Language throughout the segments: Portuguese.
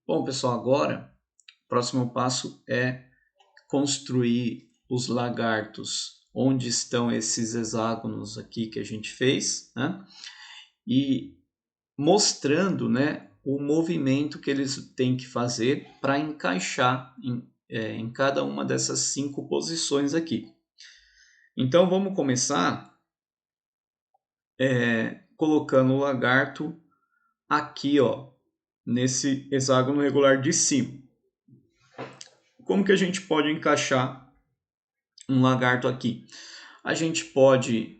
Bom, pessoal, agora o próximo passo é construir os lagartos onde estão esses hexágonos aqui que a gente fez, né? E mostrando, né, o movimento que eles têm que fazer para encaixar em cada uma dessas 5 posições aqui. Então vamos começar colocando o lagarto aqui, ó, nesse hexágono regular de cima. Como que a gente pode encaixar um lagarto aqui? A gente pode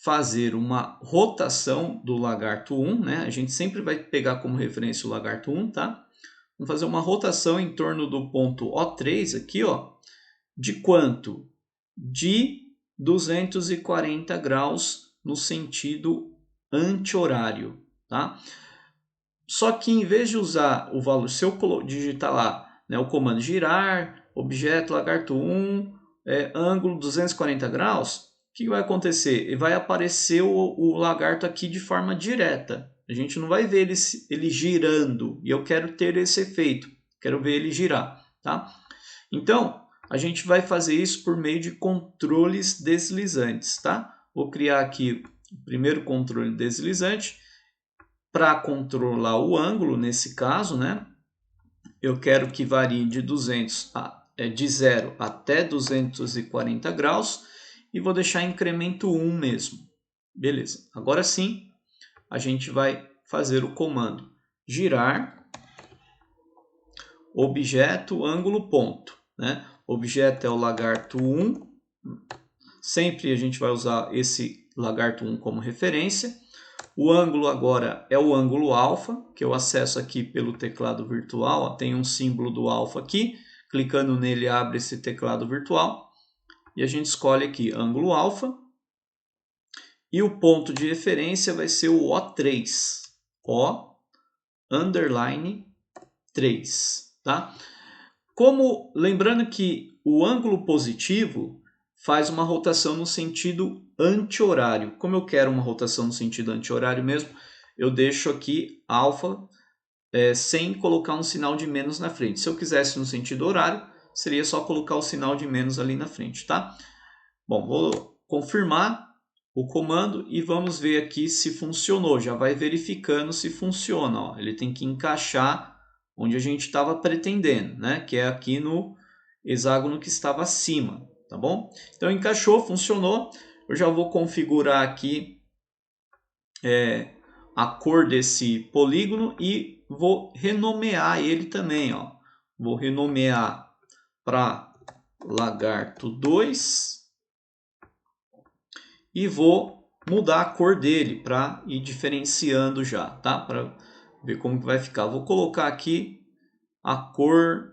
fazer uma rotação do lagarto 1, né? A gente sempre vai pegar como referência o lagarto 1, tá? Vamos fazer uma rotação em torno do ponto O3 aqui, ó. De quanto? De 240 graus no sentido anti-horário, tá? Só que em vez de usar o valor, se eu digitar lá, né, o comando girar, objeto lagarto 1, ângulo 240 graus, o que vai acontecer? Vai aparecer o lagarto aqui de forma direta. A gente não vai ver ele girando, e eu quero ter esse efeito, quero ver ele girar, tá? Então, a gente vai fazer isso por meio de controles deslizantes, tá? Vou criar aqui o primeiro controle deslizante para controlar o ângulo, nesse caso, né? Eu quero que varie de 0 até 240 graus e vou deixar incremento 1 mesmo. Beleza. Agora sim, a gente vai fazer o comando girar objeto ângulo ponto, né? Objeto é o lagarto 1. Sempre a gente vai usar esse lagarto 1 como referência. O ângulo agora é o ângulo alfa, que eu acesso aqui pelo teclado virtual. Ó, tem um símbolo do alfa aqui. Clicando nele abre esse teclado virtual. E a gente escolhe aqui ângulo alfa. E o ponto de referência vai ser o O3. O underline 3. Tá? Lembrando que o ângulo positivo faz uma rotação no sentido anti-horário. Como eu quero uma rotação no sentido anti-horário mesmo, eu deixo aqui alfa sem colocar um sinal de menos na frente. Se eu quisesse no sentido horário, seria só colocar o sinal de menos ali na frente, tá? Bom, vou confirmar o comando e vamos ver aqui se funcionou. Já vai verificando se funciona. Ó. Ele tem que encaixar onde a gente estava pretendendo, né? Que é aqui no hexágono que estava acima, tá bom? Então encaixou, funcionou. Eu já vou configurar aqui a cor desse polígono e vou renomear ele também, ó. Vou renomear para lagarto 2 e vou mudar a cor dele para ir diferenciando já, tá? Para ver como que vai ficar. Vou colocar aqui a cor,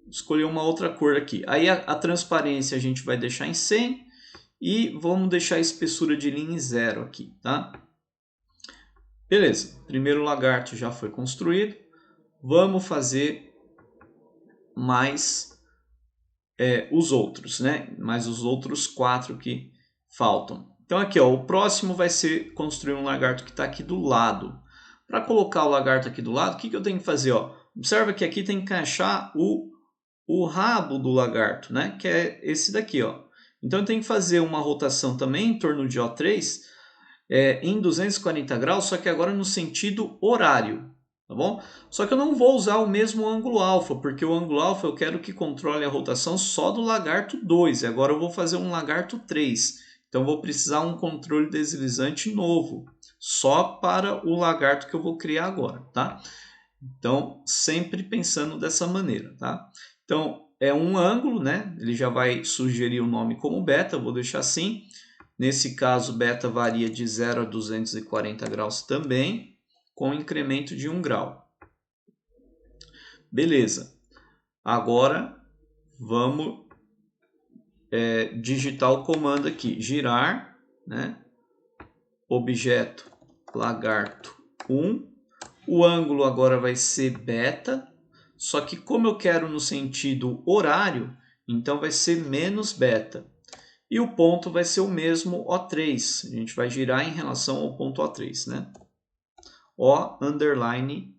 escolher uma outra cor aqui. Aí a transparência a gente vai deixar em 100 e vamos deixar a espessura de linha em 0 aqui, tá? Beleza, primeiro lagarto já foi construído. Vamos fazer mais os outros, né? Mais os outros 4 que faltam. Então aqui, ó, o próximo vai ser construir um lagarto que está aqui do lado. Para colocar o lagarto aqui do lado, o que eu tenho que fazer? Ó? Observa que aqui tem que encaixar o rabo do lagarto, né? Que é esse daqui, ó. Então eu tenho que fazer uma rotação também em torno de O3 em 240 graus, só que agora no sentido horário, tá bom? Só que eu não vou usar o mesmo ângulo alfa, porque o ângulo alfa eu quero que controle a rotação só do lagarto 2, e agora eu vou fazer um lagarto 3. Então eu vou precisar um controle deslizante novo, só para o lagarto que eu vou criar agora, tá? Então, sempre pensando dessa maneira, tá? Então, é um ângulo, né? Ele já vai sugerir o nome como beta, eu vou deixar assim. Nesse caso, beta varia de 0 a 240 graus também, com incremento de 1 grau. Beleza. Agora, vamos digitar o comando aqui. Girar, né? Objeto lagarto 1. O ângulo agora vai ser beta. Só que como eu quero no sentido horário, então vai ser menos beta. E o ponto vai ser o mesmo O3. A gente vai girar em relação ao ponto O3, né? O underline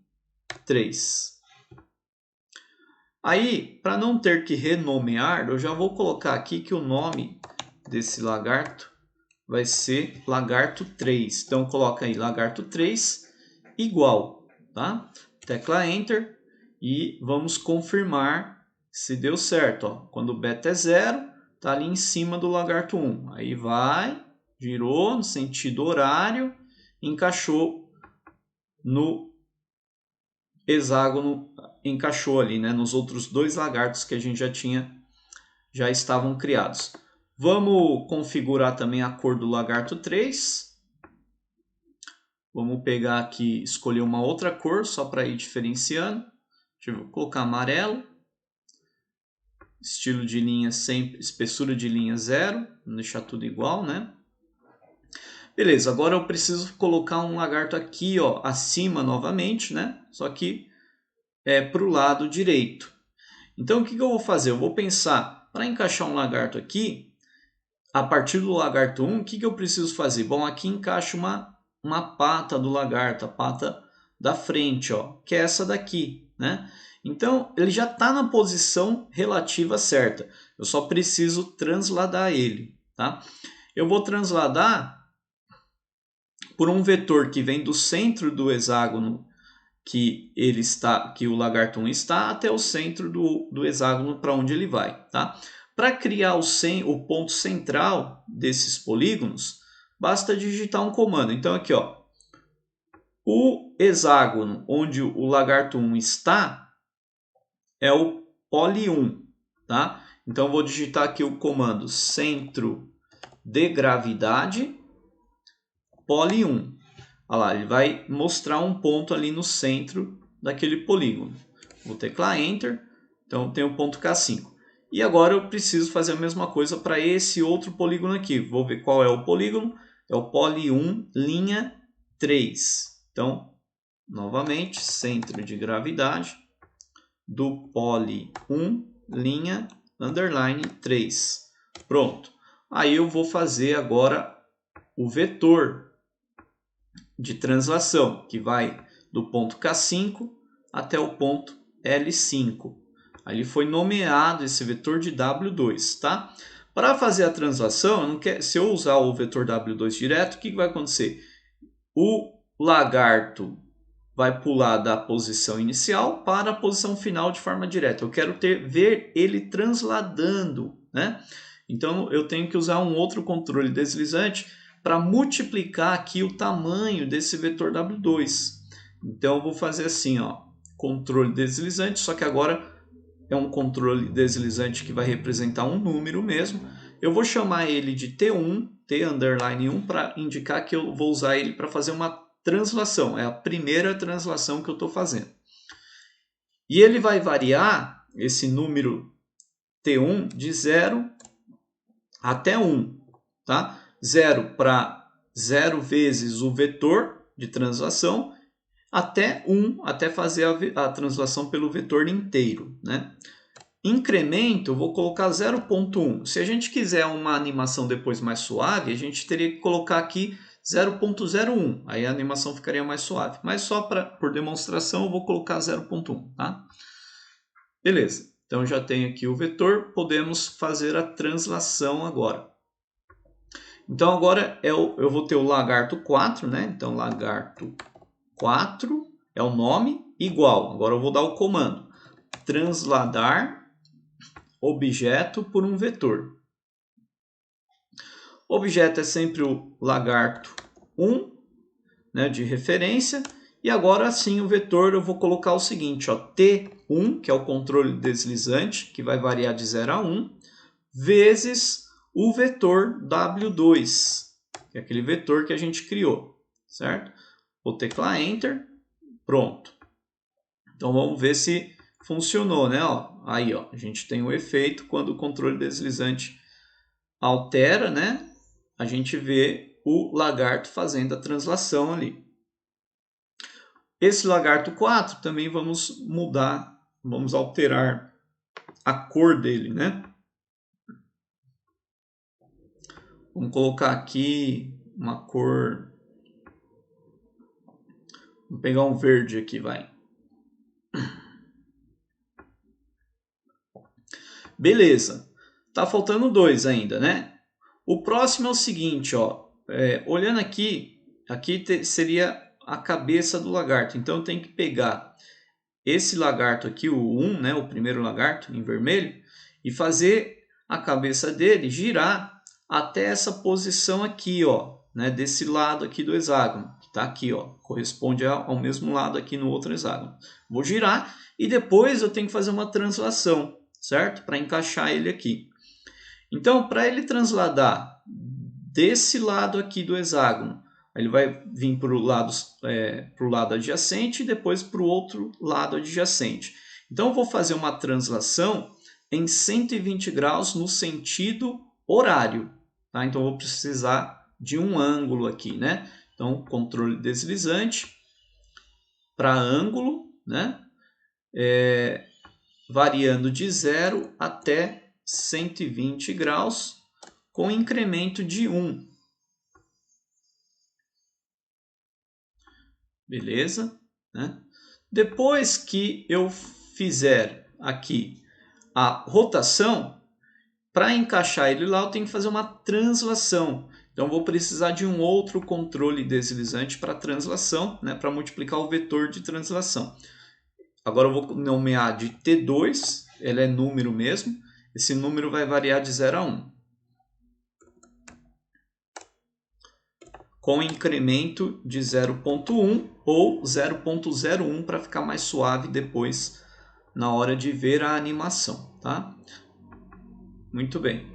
3. Aí, para não ter que renomear, eu já vou colocar aqui que o nome desse lagarto vai ser lagarto 3. Então, coloca aí lagarto 3 igual, tá? Tecla Enter e vamos confirmar se deu certo. Ó. Quando o beta é 0, tá ali em cima do lagarto 1. Aí vai, girou no sentido horário, encaixou no hexágono, encaixou ali, né, nos outros 2 lagartos que a gente já estavam criados. Vamos configurar também a cor do lagarto 3. Vamos pegar aqui, escolher uma outra cor, só para ir diferenciando. Deixa eu colocar amarelo. Estilo de linha sempre, espessura de linha 0. Vamos deixar tudo igual, né? Beleza, agora eu preciso colocar um lagarto aqui, ó, acima novamente, né? Só que para o lado direito. Então, o que eu vou fazer? Eu vou pensar, para encaixar um lagarto aqui, a partir do lagarto 1, o que eu preciso fazer? Bom, aqui encaixa uma pata do lagarto, a pata da frente, ó, que é essa daqui, né? Então, ele já está na posição relativa certa. Eu só preciso transladar ele, tá? Eu vou transladar por um vetor que vem do centro do hexágono que o lagarto 1 está, até o centro do hexágono para onde ele vai, tá? Para criar o ponto central desses polígonos, basta digitar um comando. Então aqui, ó, o hexágono onde o lagarto 1 está é o poli 1, tá? Então eu vou digitar aqui o comando centro de gravidade poli 1. Olha lá, ele vai mostrar um ponto ali no centro daquele polígono. Vou teclar Enter, então tem o ponto K5. E agora eu preciso fazer a mesma coisa para esse outro polígono aqui. Vou ver qual é o polígono. É o poli 1, linha 3. Então, novamente, centro de gravidade do poli 1, linha underline 3. Pronto. Aí eu vou fazer agora o vetor de translação, que vai do ponto K5 até o ponto L5. Ali foi nomeado esse vetor de W2, tá? Para fazer a translação, se eu usar o vetor W2 direto, o que vai acontecer? O lagarto vai pular da posição inicial para a posição final de forma direta. Eu quero ver ele transladando, né? Então eu tenho que usar um outro controle deslizante para multiplicar aqui o tamanho desse vetor W2. Então eu vou fazer assim, ó, controle deslizante, só que agora é um controle deslizante que vai representar um número mesmo. Eu vou chamar ele de T1, T underline 1, para indicar que eu vou usar ele para fazer uma translação. É a primeira translação que eu estou fazendo. E ele vai variar esse número T1 de 0 até 1, tá? 0 para 0 vezes o vetor de translação, até 1, até fazer a translação pelo vetor inteiro, né? Incremento, eu vou colocar 0.1. Se a gente quiser uma animação depois mais suave, a gente teria que colocar aqui 0.01. Aí a animação ficaria mais suave. Mas só por demonstração eu vou colocar 0.1, tá? Beleza. Então já tenho aqui o vetor, podemos fazer a translação agora. Então agora eu vou ter o lagarto 4, né? Então lagarto 4 é o nome, igual. Agora eu vou dar o comando. Transladar objeto por um vetor. Objeto é sempre o lagarto 1, né, de referência. E agora sim o vetor eu vou colocar o seguinte, ó, T1, que é o controle deslizante, que vai variar de 0 a 1, vezes o vetor W2, que é aquele vetor que a gente criou, certo? Vou teclar Enter, pronto. Então vamos ver se funcionou, né? Ó, aí, ó, a gente tem o efeito quando o controle deslizante altera, né? A gente vê o lagarto fazendo a translação ali. Esse lagarto 4 também vamos mudar, vamos alterar a cor dele, né? Vamos colocar aqui uma cor. Vou pegar um verde aqui, vai. Beleza. Tá faltando 2 ainda, né? O próximo é o seguinte, ó. Olhando aqui seria a cabeça do lagarto. Então eu tenho que pegar esse lagarto aqui, o 1, né, o primeiro lagarto em vermelho, e fazer a cabeça dele girar até essa posição aqui, ó, né, desse lado aqui do hexágono, que está aqui, ó, corresponde ao mesmo lado aqui no outro hexágono. Vou girar e depois eu tenho que fazer uma translação, certo? Para encaixar ele aqui. Então, para ele transladar desse lado aqui do hexágono, ele vai vir para o lado adjacente e depois para o outro lado adjacente. Então, eu vou fazer uma translação em 120 graus no sentido horário. Tá? Então, eu vou precisar de um ângulo aqui, né? Então, controle deslizante para ângulo, né? Variando de 0 até 120 graus, com incremento de 1. Beleza? Né? Depois que eu fizer aqui a rotação, para encaixar ele lá eu tenho que fazer uma translação. Então vou precisar de um outro controle deslizante para translação, né, para multiplicar o vetor de translação. Agora eu vou nomear de T2, ele é número mesmo. Esse número vai variar de 0 a 1. Com incremento de 0,1 ou 0,01 para ficar mais suave depois na hora de ver a animação, tá? Muito bem.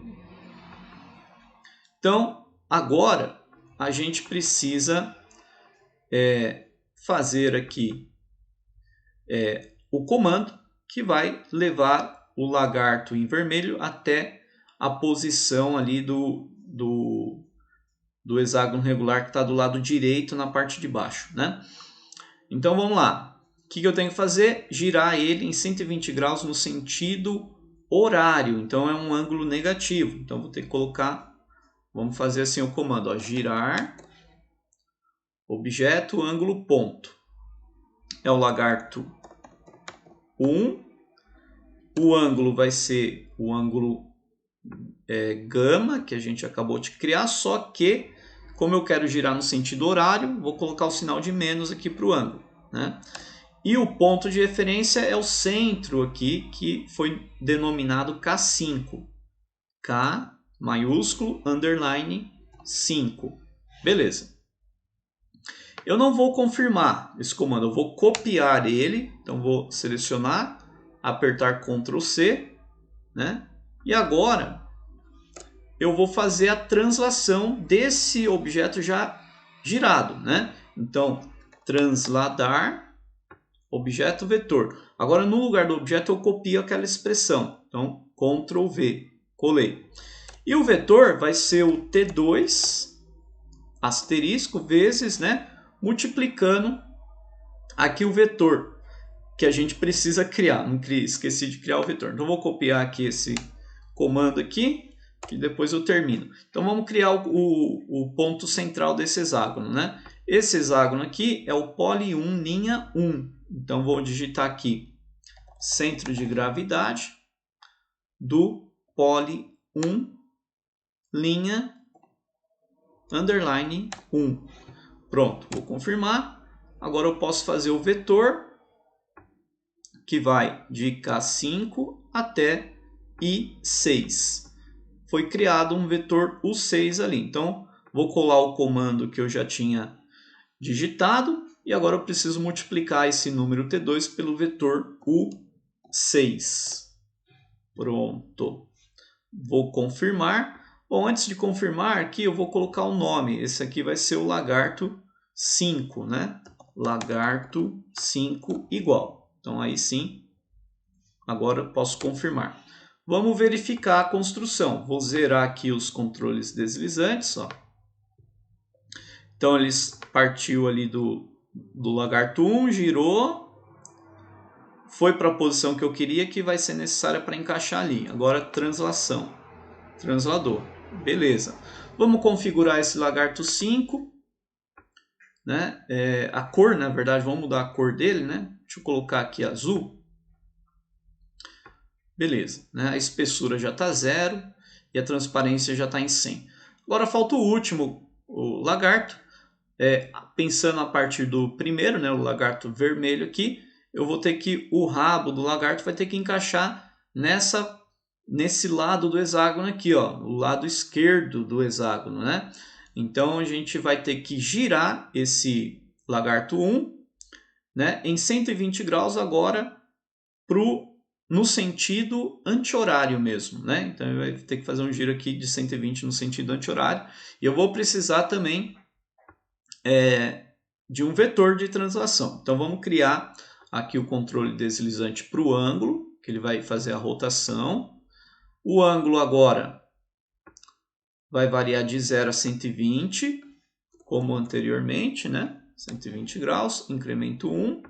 Então, agora a gente precisa fazer aqui o comando que vai levar o lagarto em vermelho até a posição ali do hexágono regular que está do lado direito na parte de baixo, né? Então vamos lá. O que eu tenho que fazer? Girar ele em 120 graus no sentido horário. Então é um ângulo negativo. Então vou ter que colocar, vamos fazer assim o comando, ó, girar objeto ângulo ponto. É o lagarto 1. O ângulo vai ser o ângulo gama que a gente acabou de criar, só que como eu quero girar no sentido horário, vou colocar o sinal de menos aqui para o ângulo, né? E o ponto de referência é o centro aqui, que foi denominado K5. K maiúsculo, underline 5. Beleza. Eu não vou confirmar esse comando, eu vou copiar ele. Então vou selecionar, apertar Ctrl C, né? E agora eu vou fazer a translação desse objeto já girado, né? Então, transladar objeto vetor. Agora, no lugar do objeto, eu copio aquela expressão. Então, Ctrl V, colei. E o vetor vai ser o T2 asterisco vezes, né? Multiplicando aqui o vetor que a gente precisa criar. Não esqueci de criar o vetor. Então, vou copiar aqui esse comando aqui, que depois eu termino. Então vamos criar o ponto central desse hexágono, né? Esse hexágono aqui é o poli 1, linha 1. Então vou digitar aqui centro de gravidade do poli 1, linha underline 1. Pronto, vou confirmar. Agora eu posso fazer o vetor que vai de K5 até I6. Foi criado um vetor U6 ali. Então, vou colar o comando que eu já tinha digitado e agora eu preciso multiplicar esse número T2 pelo vetor U6. Pronto. Vou confirmar. Bom, antes de confirmar aqui, eu vou colocar o nome. Esse aqui vai ser o lagarto 5, né? Lagarto 5 igual. Então, aí sim, agora eu posso confirmar. Vamos verificar a construção. Vou zerar aqui os controles deslizantes. Ó. Então, ele partiu ali do lagarto 1, girou, foi para a posição que eu queria, que vai ser necessária para encaixar ali. Agora, translação. Translador. Beleza. Vamos configurar esse lagarto 5. Né? A cor, na verdade, vamos mudar a cor dele. Né? Deixa eu colocar aqui azul. Beleza, né? A espessura já está 0 e a transparência já está em 100. Agora falta o último, o lagarto. Pensando a partir do primeiro, né, o lagarto vermelho aqui, eu vou ter que, o rabo do lagarto vai ter que encaixar nesse lado do hexágono aqui, ó, o lado esquerdo do hexágono, né? Então a gente vai ter que girar esse lagarto 1, né, em 120 graus agora no sentido anti-horário mesmo, né? Então ele vai ter que fazer um giro aqui de 120 no sentido anti-horário. E eu vou precisar também de um vetor de translação. Então vamos criar aqui o controle deslizante para o ângulo, que ele vai fazer a rotação. O ângulo agora vai variar de 0 a 120, como anteriormente, né? 120 graus, incremento 1.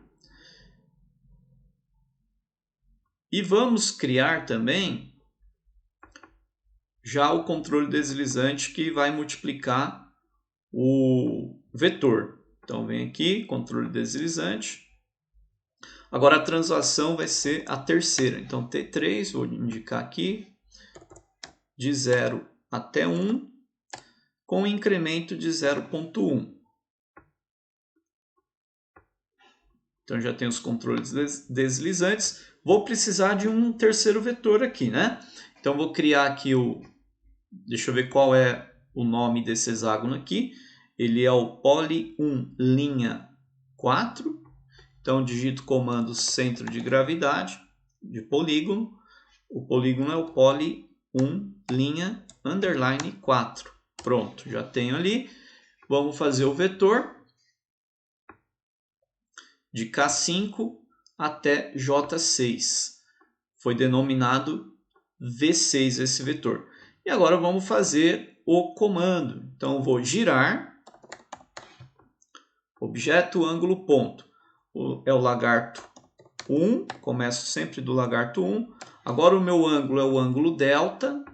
E vamos criar também já o controle deslizante que vai multiplicar o vetor. Então vem aqui, controle deslizante. Agora a translação vai ser a terceira. Então T3, vou indicar aqui, de 0 até 1, com incremento de 0,1. Então já tem os controles deslizantes. Vou precisar de um terceiro vetor aqui, né? Então vou criar aqui o... Deixa eu ver qual é o nome desse hexágono aqui. Ele é o poly1 linha 4. Então digito o comando centro de gravidade de polígono. O polígono é o poly1 linha underline 4. Pronto, já tenho ali. Vamos fazer o vetor de K5 até J6. Foi denominado V6 esse vetor. E agora vamos fazer o comando. Então vou girar, objeto, ângulo, ponto. É o lagarto 1, começo sempre do lagarto 1. Agora o meu ângulo é o ângulo delta.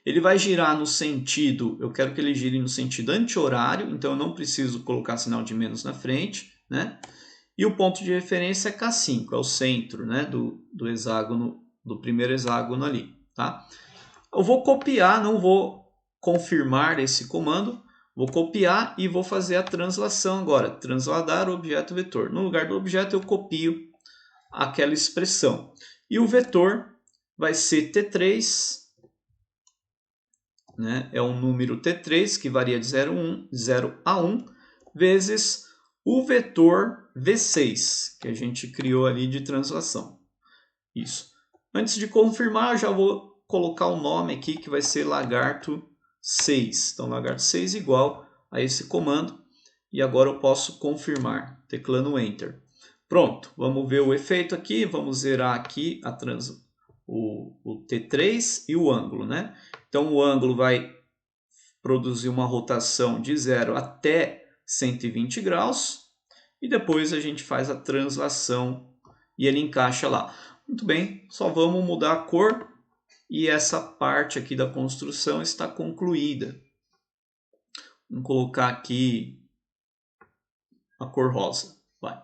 Ele vai girar no sentido, eu quero que ele gire no sentido anti-horário, então eu não preciso colocar sinal de menos na frente, né? E o ponto de referência é K5, é o centro, né, do hexágono, do primeiro hexágono ali, tá? Eu vou copiar, não vou confirmar esse comando, vou copiar e vou fazer a translação agora, transladar o objeto vetor. No lugar do objeto eu copio aquela expressão. E o vetor vai ser T3, né? É um número T3 que varia de 0 a 1, vezes o vetor V6, que a gente criou ali de translação. Isso. Antes de confirmar, eu já vou colocar o nome aqui, que vai ser lagarto 6. Então, lagarto 6 igual a esse comando. E agora eu posso confirmar, teclando Enter. Pronto, vamos ver o efeito aqui. Vamos zerar aqui o T3 e o ângulo, né? Então, o ângulo vai produzir uma rotação de 0 até 120 graus. E depois a gente faz a translação e ele encaixa lá. Muito bem, só vamos mudar a cor e essa parte aqui da construção está concluída. Vamos colocar aqui a cor rosa. Vai.